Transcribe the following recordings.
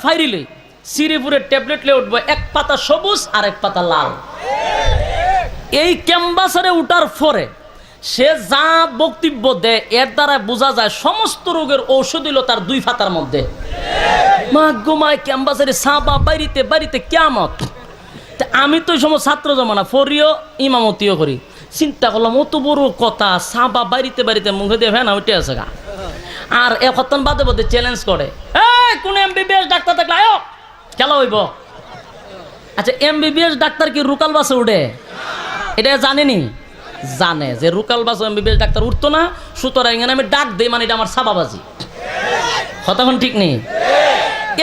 ফাইরিলে শ্রীপুরের tablet লে উঠবো, এক পাতা সবুজ আর এক পাতা লাল। এই ক্যাম্পাসারে উঠার পরে সে যা বক্তব্য দেয় এর দ্বারা বোঝা যায় সমস্ত রোগের ঔষধ হইল তার 2 পাতার মধ্যে। মা গোমায় ক্যাম্পাসারে সাবা বাড়িতে বাড়িতে কিয়ামত। আমি তো এই সময় ছাত্র জমানা ফরিও ইমামতিও করি, চিন্তা করলাম অত বড় কথা সাবা বাড়িতে বাড়িতে মুখে দিয়ে ফেনা উঠে আছে গা। আর এখন বাদে বাদে চ্যালেঞ্জ করে, কোন এমবিবিএস ডাক্তার থাকলে আয়ো খেলা হইব। আচ্ছা এমবিবিএস ডাক্তার কি রুকাল বাসে উঠে? এটা জানেনি? জানে যে রুকাল বাস এমবিবিএস ডাক্তার উঠতো না, সুতরাং এখানে আমি ডাক দিই, মানে এটা আমার সাবাবাজি। কতক্ষণ ঠিক নেই?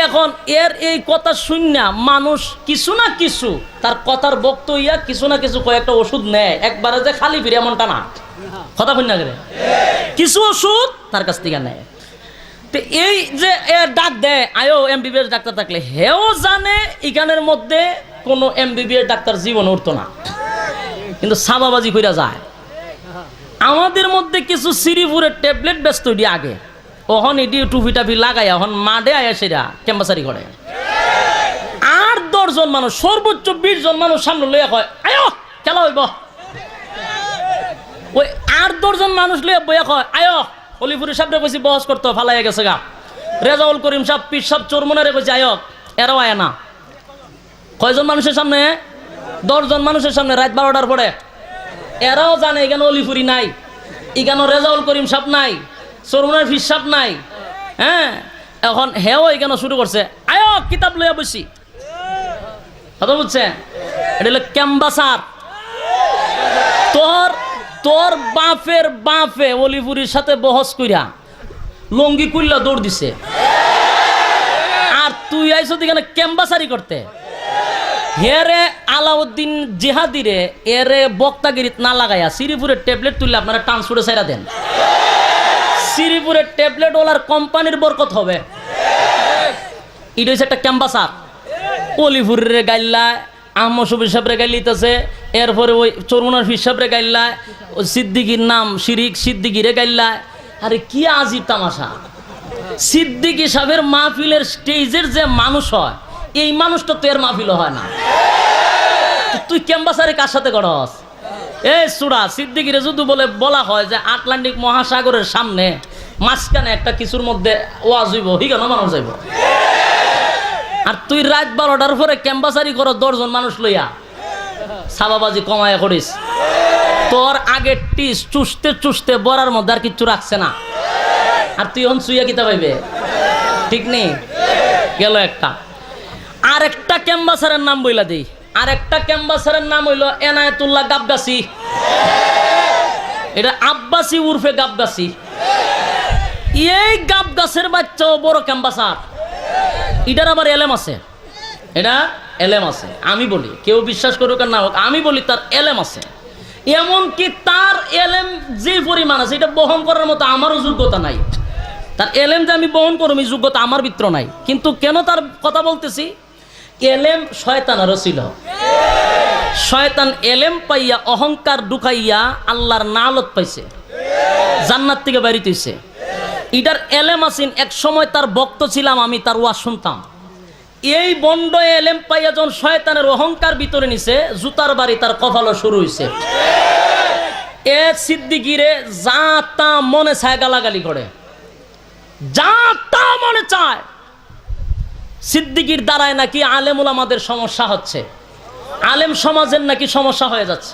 এখন এর এই কথা শুননা মানুষ কিছু না কিছু তার কথার বক্ত হইয়া কিছু না কিছু কয়েকটা ওষুধ নেয়, একবারে যে খালি ফিরে এমনটা না। কথা শুননা করে কিছু ওষুধ তার কাছ থেকে নেয়। তো এই যে ডাক দেয় আয়ো এমবিবিএস ডাক্তার থাকলে, হেও জানে এখানের মধ্যে কোনো এমবিবিএস ডাক্তার জীবন উঠতো না, কিন্তু সাবাবাজি কইরা যায়। আমাদের মধ্যে কিছু শ্রীপুরের ট্যাবলেট ব্যস্ত এটি আগে, ওহন এটি টুপি টাপি লাগাই এখন মাঠে আয়া সেটা ক্যাম্পাসারি করে। 8-10 জন মানুষ, সর্বোচ্চ 20 জন মানুষ সামনে লইয়া কয় আয়ো খেলা হইব। ওই 8-10 জন মানুষ লইয়া বইয়া কয় আয়ো হলিপুরি সাহেবরে কইছি বহস করতে, ফালাইয়া গেছে গা। রেজাউল করিম সাহেব পীর সাহেব চোরমনারে কইছে আয়ো, এরাও আয় না। কয়জন মানুষের সামনে? 10 জন মানুষের সামনে রাত 12টার পরে। এরাও জানে এখানে হলিপুরি নাই, এখানে রেজাউল করিম সাহেব নাই, চোরমনার পীর সাহেব নাই। হ্যাঁ, এখন হেও এখানে শুরু করছে আয়ো কিতাব লইয়া বসি। কথা বুঝছে? এটা হলো ক্যাম্পাসার। তোর বাপের বাপে অলিপুরির সাথে বহস কইরা লঙ্গি কুল্লা দৌড় দিছে, আর তুই আইছো এখানে ক্যাম্পাসারি করতে। হেরে আলাউদ্দিন জিহাদিরে এরে বক্তাগিরিত না লাগাইয়া শ্রীপুরের ট্যাবলেট তুললে আপনারা ট্রান্সপোর্টে ছাইরা দেন। শ্রীপুরের ট্যাবলেট ওলার কোম্পানির বরকত হবে। এটা হচ্ছে একটা ক্যাম্পাসার। অলিপুরের গাইল্লায় আহমদ শফি সাহেবরে গাইলিতেছে, এরপরে ওই চরমনার পীর সাহেবরে গাইল্লায়, ওই সিদ্দিকির নাম শিরিক সিদ্দিকিরে গাইল্লায়। আরে কি আজিব তামাশা! সিদ্দিকি সাহেবের মাহফিলের স্টেজের যে মানুষ হয়, এই মানুষটা তো এর মাহফিল হয় না। তুই ক্যাম্পাসারে কার সাথে করস? এই সুরা সিদ্দিকিরে যদি বলা হয় যে আটলান্টিক মহাসাগরের সামনে মাঝখানে একটা কিছুর মধ্যে ওয়াজ হইব, হিগানো মানুষ যাইব। আর তুই রাত 12টার পরে ক্যাম্পাসারি করো 10 জন মানুষ লইয়া, সাবাবাজি কমায়া করিস। তোর আগের টিস চুষতে চুষতে বরার মধ্যে আর কিচ্ছু রাখছে না, আর তুই এখন শুইয়া কিতা পাইবে? ঠিক নেই? গেল একটা। আর একটা ক্যাম্পাসারের নাম বইলা দিই, আর একটা ক্যাম্পাসারের নাম হইল এনায়েতুল্লাহ গাবগাছি। এটা আব্বাসি উর্ফে গাবগাছি। এই গাবগাছের বাচ্চাও বড় ক্যাম্পাসার। এটার আবার এলেম আছে, এটা এলেম আছে। আমি বলি, কেউ বিশ্বাস করুক আর না হোক, আমি বলি তার এলেম আছে। এমনকি তার এলেম যে পরিমাণ আছে এটা বহন করার মতো আমারও যোগ্যতা নাই। তার এলেম যে আমি বহন করব এই যোগ্যতা আমার ভিতর নাই। কিন্তু কেন তার কথা বলতেছি? এলেম শয়তানেরও ছিল। শয়তান এলেম পাইয়া অহংকার ঢুকাইয়া আল্লাহর নালত পাইছে, জান্নাত থেকে বাইরে হইছে। ইটার এলেম আসিন, এক সময় তার ভক্ত ছিলাম আমি, তার ওয়াজ শুনতাম। এই বন্ড এলেম পাইয়া যখন শয়তানের অহংকার ভিতরে নিছে, জুতার বাড়ি তার কপালও শুরু হইছে। এ সিদ্দিকিরে যা তা মনে চায় গালাগালি করে, যা তা মনে চায়। সিদ্দিকির দ্বারায় নাকি আলেম উলামাদের সমস্যা হচ্ছে, আলেম সমাজের নাকি সমস্যা হয়ে যাচ্ছে।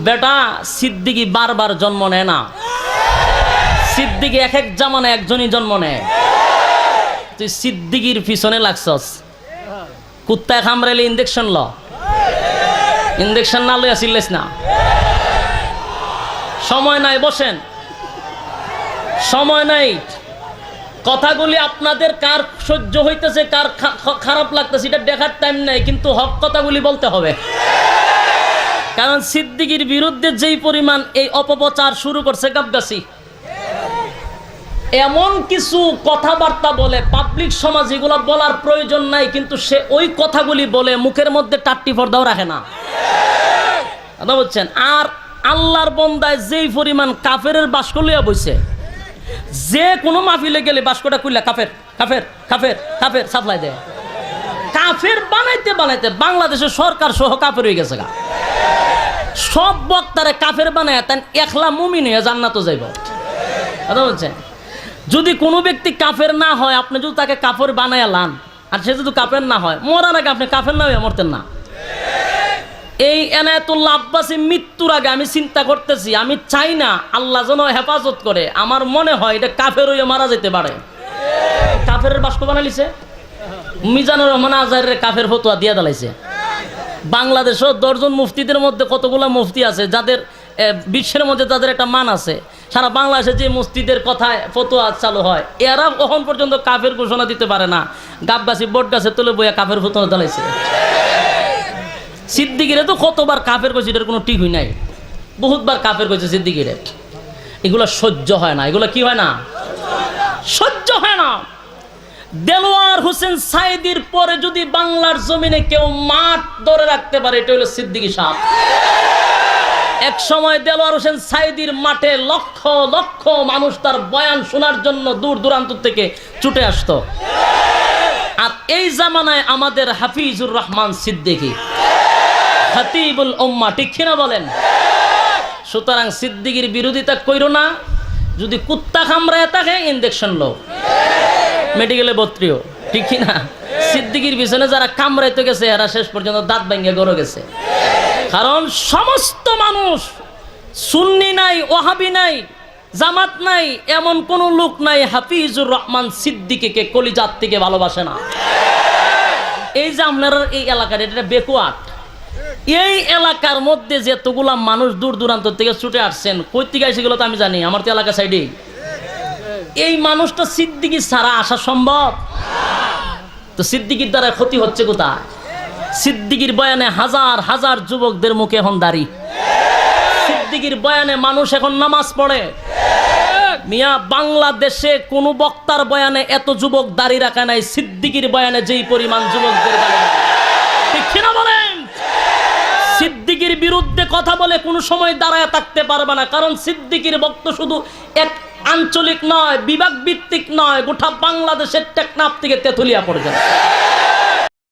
বেটা সিদ্দিকি বারবার জন্ম নেয় না, সিদ্দিকি এক এক জামানে একজনই জন্ম নেয়। তুই সিদ্দিকির পিছনে লাগছস, কুত্তায় খামড়াইলে ইনজেকশন ল, ইনজেকশন না লইয়া চিল্লাইস না। সময় নাই, বসেন, সময় নাই। কথাগুলি আপনাদের কার সহ্য হইতেছে, কার খারাপ লাগতেছে এটা দেখার টাইম নাই, কিন্তু হক কথাগুলি বলতে হবে। কারণ সিদ্দিকির বিরুদ্ধে যেই পরিমাণ এই অপপ্রচার শুরু করছে গাবগাছি, এমন কিছু কথাবার্তা বলে পাবলিক সমাজ এগুলো বলার প্রয়োজন নাই, কিন্তু সে ওই কথাগুলি বলে মুখের মধ্যে টাট্টি পর্দাও রাখে না। কথা বলছেন? আর আল্লাহর বন্দায় যেই পরিমাণ কাফেরের বাস্ক লইয়া বইছে, যে কোনো মাহফিলে গেলে বাস্কটা কইলা কাফের কাফের কাফের কাফের সাপ্লাই দেয়। কাফের বানাইতে বানাইতে বাংলাদেশের সরকার সহ কাফের হয়ে গেছে গা। সব বক্তারে কাফের বানায় তাই একলা মুমিন হয়ে জান্নাতে যাইব। কথা বলছেন? যদি কোনো ব্যক্তি কাফের না হয়, আপনি যদি তাকে কাফের বানায় লান, আর সে যদি কাফের না হয়, মরার আগে আপনি কাফের না হয়ে মরতেন না। এই এনায়েতুল্লাহ আব্বাসী মৃত্যুর আগে আমি চিন্তা করতেছি, আমি চাই না আল্লাহ যেন হেফাজত করে। আমার মনে হয় এটা কাফের হয়ে মারা যেতে পারে। কাফের বাস্ক বানাইছে, মিজানুর রহমান আজহারের কাফের ফতোয়া দিয়া দালাইছে। বাংলাদেশও 10 জন মুফতিদের মধ্যে কতগুলো মুফতি আছে যাদের বিশ্বের মধ্যে তাদের একটা মান আছে। সারা বাংলাদেশে যে মসজিদের কথায় ফতোয়া চালু হয়, এরা কখন পর্যন্ত কাফের ঘোষণা দিতে পারে না। গাবগাছি বট গাছে তুলে বইয়া কাফের ফতোয়া দালাইছে। সিদ্দিকিরে তো কতবার কাফের কইছে, এটার কোনো ঠিক হই নাই। বহুতবার কাফের কইছে সিদ্দিকিরে। এগুলো সহ্য হয় না। এগুলো কি হয় না? সহ্য হয় না। দেলোয়ার হোসেন সাইদির পরে যদি বাংলার জমিনে কেউ মাঠ ধরে রাখতে পারে, এটা হলো সিদ্দিকী সাহেব। এক সময় দেলোয়ার হোসেন সাইদির মাঠে লক্ষ লক্ষ মানুষ তার বয়ান শোনার জন্য দূর দূরান্ত থেকে ছুটে আসতো। আর এই জামানায় আমাদের হাফিজুর রহমান সিদ্দিকী খতিবুল উম্মাহ, ঠিক কিনা বলেন? সুতরাং সিদ্দিকীর বিরোধিতা কইরো না। যদি কুত্তা কামড়ায় থাকে ইনজেকশন লো, মেডিকেলে ভর্তিও, ঠিক কিনা? সিদ্দিকীর পিছনে যারা কামড়াইতে গেছে এরা শেষ পর্যন্ত দাঁত ভেঙে গড়ে গেছে। কারণ সমস্ত মানুষ, সুন্নি নাই, ওয়াহাবি নাই, জামাত নাই, এমন কোন লোক নাই হাফিজুর রহমান সিদ্দিকীকে কলিজাত থেকে ভালোবাসে না। এই যে আপনারা এই এলাকার, এটা বেকুয়াট। এই এলাকার মধ্যে যেতগুলা মানুষ দূর দূরান্ত থেকে ছুটে আসছেন, কই থেকে এসে গেল তো আমি জানি, আমার তো এলাকা সাইডেই। এই মানুষটা সিদ্দিকী ছাড়া আসা সম্ভব? তো সিদ্দিকীর দ্বারা ক্ষতি হচ্ছে কোথায়? সিদ্দিকীর বয়ানে হাজার হাজার যুবকদের মুখে এখন দাড়ি। সিদ্দিকীর বয়ানে মানুষ এখন নামাজ পড়ে। মিয়া, বাংলাদেশে কোন বক্তার বয়ানে এত যুবক দাড়ি রাখা নাই সিদ্দিকীর বয়ানে যেই পরিমাণ যুবকদের দাড়ি রাখা। ঠিক কিনা বলেন? সিদ্দিকীর বিরুদ্ধে কথা বলে কোনো সময় দাঁড়ায় থাকতে পারবে না। কারণ সিদ্দিকীর বক্তব্য শুধু এক আঞ্চলিক নয়, বিভাগ ভিত্তিক নয়, গোটা বাংলাদেশের টেকনাফ থেকে তেঁতুলিয়া পর্যন্ত।